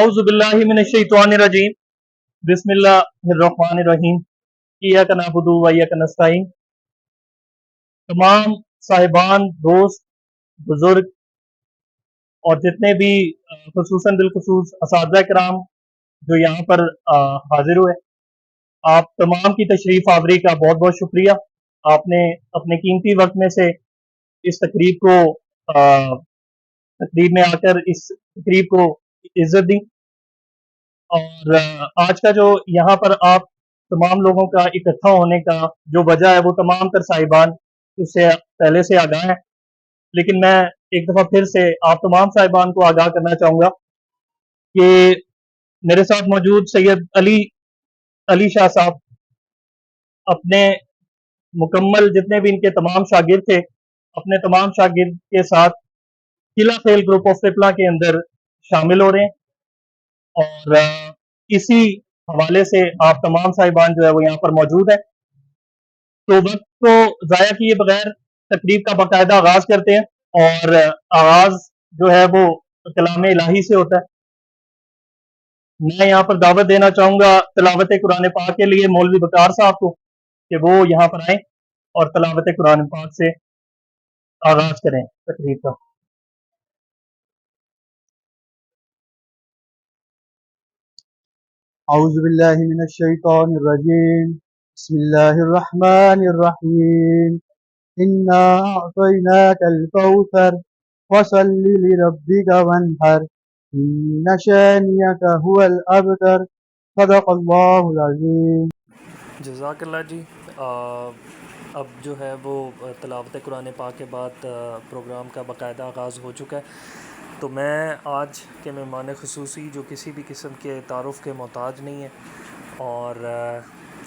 औज़ुबिल्लाहि मिनश्शैतानिर्रजीम बिस्मिल्लाहिर्रहमानिर्रहीम इय्याका नअबुदु व इय्याका नस्तईन। तमाम साहिबान, दोस्त, बुजुर्ग और जितने भी खुसूसन बिलखुसूस असातिज़ा किराम जो यहाँ पर हाजिर हुए, आप तमाम की तशरीफ आवरी का बहुत बहुत शुक्रिया। आपने अपने कीमती वक्त में से इस तकरीब को तकरीब में आकर इस तकरीब को इज्जत दी। और आज का जो यहाँ पर आप तमाम लोगों का इकट्ठा होने का जो वजह है वो तमाम तर साहिबान उससे पहले से आगाह है, लेकिन मैं एक दफ़ा फिर से आप तमाम साहिबान को आगाह करना चाहूँगा कि मेरे साथ मौजूद सैयद अली अली शाह साहब अपने मुकम्मल जितने भी इनके तमाम शागिर्द थे, अपने तमाम शागिर्द के साथ किला खेल ग्रुप ऑफ ट्रिपला के अंदर शामिल हो रहे हैं। और इसी हवाले से आप तमाम साहिबान जो है वो यहाँ पर मौजूद है। तो वक्त को ज़ाया किए बगैर तकरीब का बाकायदा आगाज़ करते हैं, और आगाज़ जो है वो कलाम इलाही से होता है। मैं यहाँ पर दावत देना चाहूँगा तिलावत कुरान पाक के लिए मौलवी बकार साहब को कि वो यहाँ पर आएँ और तिलावत कुरान पाक से आगाज़ करें तकरीब का। औज़ुबिल्लाहि मिनश्शैतानिर्रजीम बिस्मिल्लाहिर्रहमानिर्रहीम इन्ना अअतैनाकल कौसर फसल्लि लिरब्बिका वन्हर इन्न शानियका हुवल अबतर सदक़ल्लाहुल अज़ीम। जज़ाकल्लाह जी। अब जो है वो तिलावत कुरान पाक के बाद प्रोग्राम का बाकायदा आगाज़ हो चुका है। तो मैं आज के मेहमान ख़ुसूसी जो किसी भी किस्म के तारुफ़ के मोहताज नहीं है, और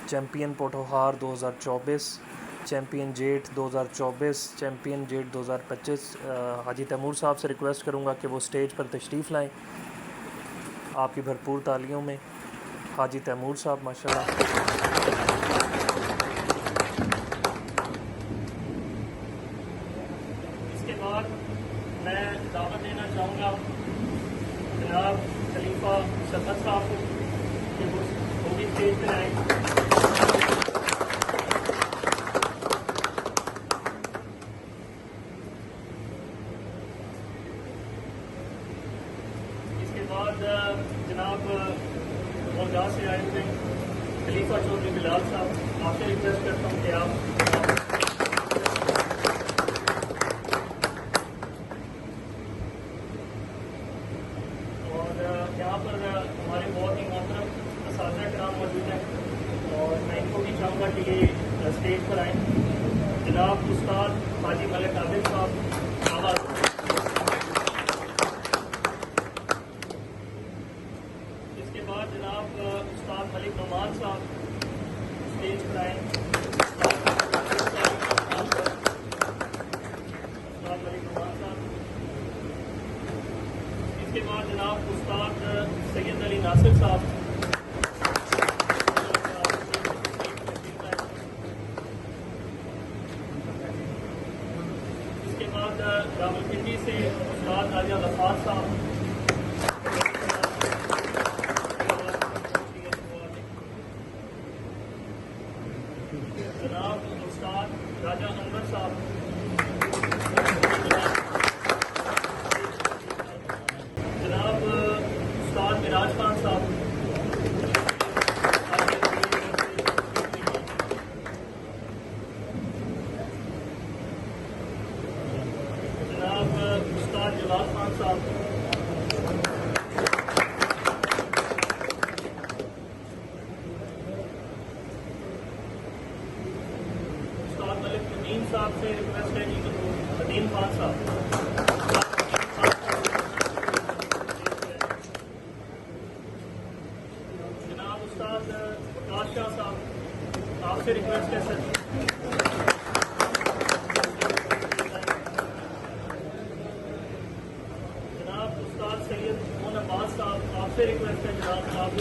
चैम्पियन पोठोहार 2024, चैम्पियन जेट 2024, चैम्पियन जेट 2025 हाजी तैमूर साहब से रिक्वेस्ट करूँगा कि वो स्टेज पर तशरीफ़ लाएँ आपकी भरपूर तालियों में। हाजी तैमूर साहब माशाल्लाह। इसके बाद मैं दावत देना चाहूँगा जनाब खलीफा शफकत साहब को कि वो भी स्टेज पर आए। इसके बाद जनाब मौजा से आए हुए खलीफा चौधरी बिलाल साहब, आपसे रिक्वेस्ट करता हूँ कि आप यहाँ पर हमारे बहुत ही मोहतरम असातिज़ा किराम मौजूद हैं, और मैं इनको भी चाहूँगा कि ये स्टेज पर आएँ। जनाब उस्ताद हाजी मलिक आबिद साहब आवाज़। इसके बाद जनाब उस्ताद मलिक नुमान साहब स्टेज पर आएँ। उस्ताद मलिक नुमान साहब। इसके बाद जनाब उस्ताद सैयद अली नासिर साहब। इसके बाद रावलपिंडी से उस्ताद राजा गफ्फार साहब। जनाब उस्ताद राजा अनवर साहब। जनाब उस्ताद मिराज खान साहब। जनाब उस्ताद जवाद खान साहब। उस्ताद मलिक नदीम साहब से रिक्वेस्ट है कि नदीम खान साहब। जनाब उस्ताद प्रकाश शाह साहब, आपसे रिक्वेस्ट है सर। जनाब उस्ताद सैयद मोहन अब्बास साहब, आपसे रिक्वेस्ट है जनाब आप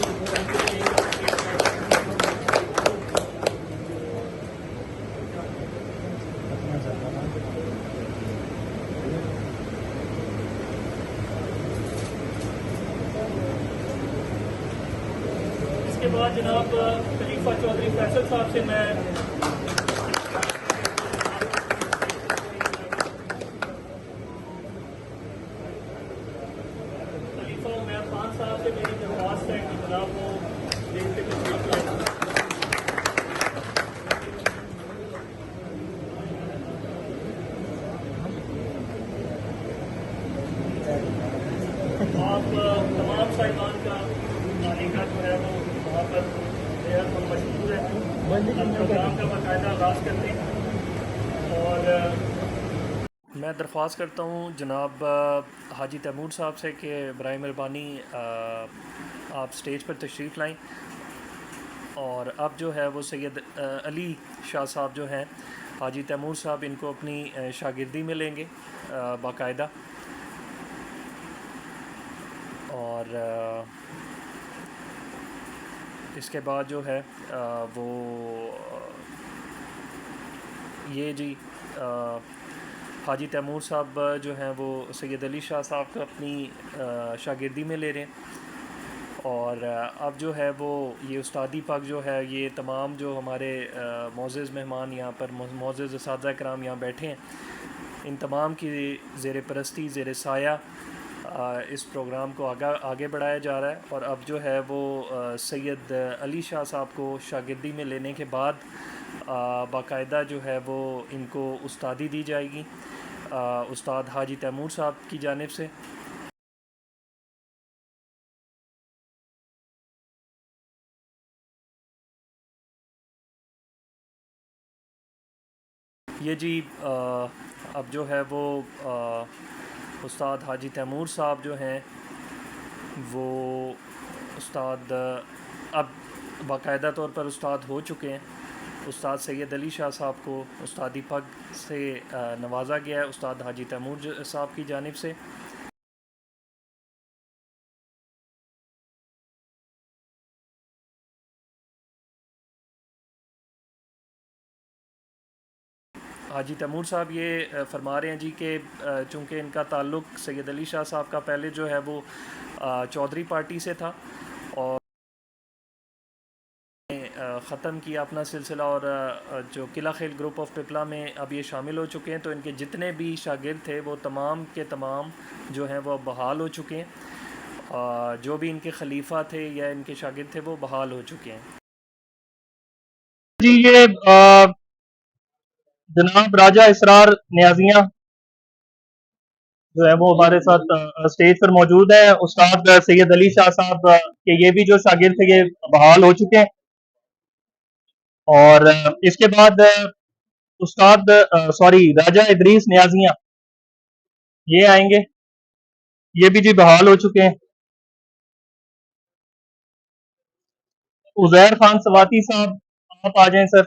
बाद जनाब खलीफा चौधरी फैसल साहब से मैं खलीफा उमर खान साहब से मेरी दरख्वास्त है कि जनाब वो देश के तशरीफ लाए। आप तमाम साहिबान का मालिका जो है वो वहाँ पर बेहद मशहूर है। हम प्रोग्राम का बाकायदा आगाज़ करते हैं और मैं दरख्वास्त करता हूँ जनाब हाजी तैमूर साहब से कि बराए मेहरबानी आप स्टेज पर तशरीफ़ लाएं। और अब जो है वो सैयद अली शाह साहब जो हैं, हाजी तैमूर साहब इनको अपनी शागिर्दी में लेंगे बाकायदा। और इसके बाद जो है वो ये जी हाजी तैमूर साहब जो हैं वो सैयद अली शाह साहब को अपनी शागिर्दी में ले रहे हैं। और अब जो है वो ये उस्तादी पग जो है, ये तमाम जो हमारे मोअज़्ज़ज़ मेहमान यहाँ पर मोअज़्ज़ज़ असातिज़ा किराम यहाँ बैठे हैं, इन तमाम की ज़ेर परस्ती ज़ेर साया इस प्रोग्राम को आगे बढ़ाया जा रहा है। और अब जो है वो सैयद अली शाह साहब को शागिर्दी में लेने के बाद बाकायदा जो है वो इनको उस्तादी दी जाएगी उस्ताद हाजी तैमूर साहब की जानिब से। ये जी अब जो है वो उस्ताद हाजी तैमूर साहब जो हैं वो उस्ताद अब बाकायदा तौर पर उस्ताद हो चुके हैं। उस्ताद सैयद अली शाह साहब को उस्तादी पग से नवाजा गया है उस्ताद हाजी तैमूर साहब की जानिब से। हाजी तैमूर साहब ये फरमा रहे हैं जी कि चूँकि इनका ताल्लुक़ सैयद अली शाह साहब का पहले जो है वो चौधरी पार्टी से था और ख़त्म किया अपना सिलसिला और जो किला खेल ग्रुप ऑफ पिपला में अब ये शामिल हो चुके हैं। तो इनके जितने भी शागिर्द थे वो तमाम के तमाम जो हैं वो बहाल हो चुके हैं। जो भी इनके खलीफा थे या इनके शागिर्द थे वो बहाल हो चुके हैं। जी ये जनाब राजा इसरार न्याजियाँ जो है वो हमारे साथ स्टेज पर मौजूद है। उस्ताद सैयद अली शाह साहब के ये भी जो शागिर्द थे ये बहाल हो चुके हैं। और इसके बाद उस्ताद सॉरी राजा इदरीस न्याजियाँ ये आएंगे, ये भी जी बहाल हो चुके हैं। उजैर खान सवाती साहब आप आ जाएं सर।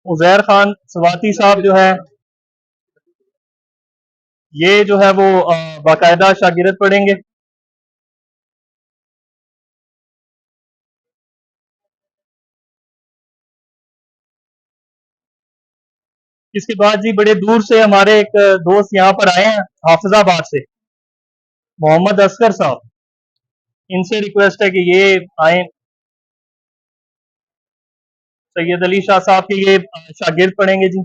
उजैर खान सवाती साहब जो है ये जो है वो बाकायदा शागिर्द पढ़ेंगे। इसके बाद जी बड़े दूर से हमारे एक दोस्त यहाँ पर आए हैं हाफिजाबाद से, मोहम्मद असगर साहब। इनसे रिक्वेस्ट है कि ये आए, सैयद अली शाह साहब के ये शागिर्द पढ़ेंगे जी।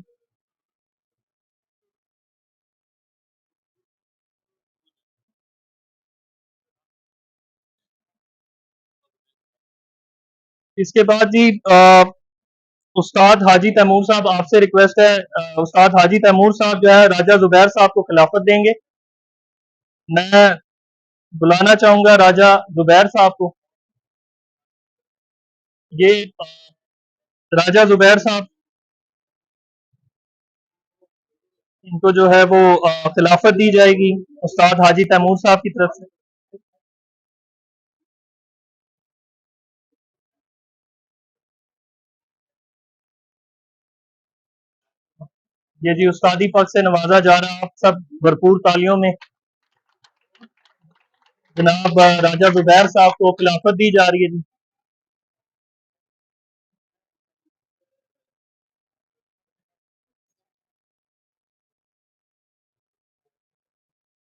इसके बाद जी उस्ताद हाजी तैमूर साहब आपसे रिक्वेस्ट है, उस्ताद हाजी तैमूर साहब जो है राजा जुबैर साहब को खिलाफत देंगे। मैं बुलाना चाहूंगा राजा जुबैर साहब को। ये राजा जुबैर साहब, इनको जो है वो खिलाफत दी जाएगी उस्ताद हाजी तैमूर साहब की तरफ से। ये जी उस्तादी पद से नवाजा जा रहा है, आप सब भरपूर तालियों में जनाब राजा जुबैर साहब को खिलाफत दी जा रही है जी।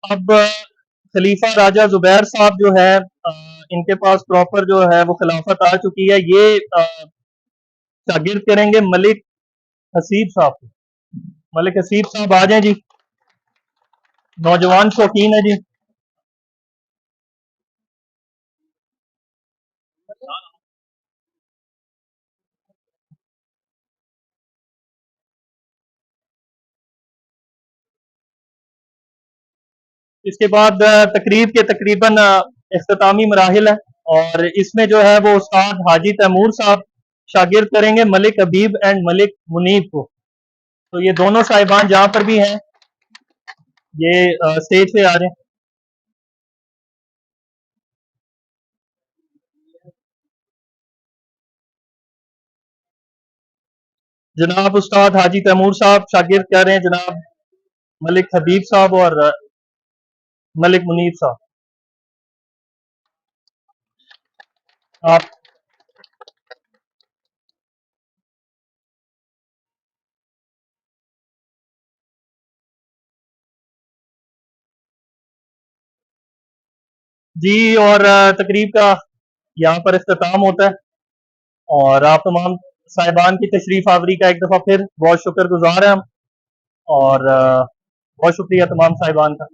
अब खलीफा राजा जुबैर साहब जो है, इनके पास प्रॉपर जो है वो खिलाफत आ चुकी है। ये शागिर्द करेंगे मलिक हसीब साहब को। मलिक हसीब साहब आ जाएं जी, नौजवान शौकीन है जी। इसके बाद तकरीब के तकरीबन इख्तितामी मराहिल है, और इसमें जो है वो उस्ताद हाजी तैमूर साहब शागिर्द करेंगे मलिक हबीब एंड मलिक मुनीब को। तो ये दोनों साहिबान जहां पर भी हैं, ये स्टेज पे आ रहे हैं। जनाब उस्ताद हाजी तैमूर साहब शागिर्द कर रहे हैं जनाब मलिक हबीब साहब और मलिक मुनीब साहब। आप जी, और तकरीब का यहाँ पर इख्तिताम होता है, और आप तमाम साहिबान की तशरीफ आवरी का एक दफ़ा फिर बहुत शुक्रगुजार हैं हम, और बहुत शुक्रिया तमाम साहिबान का।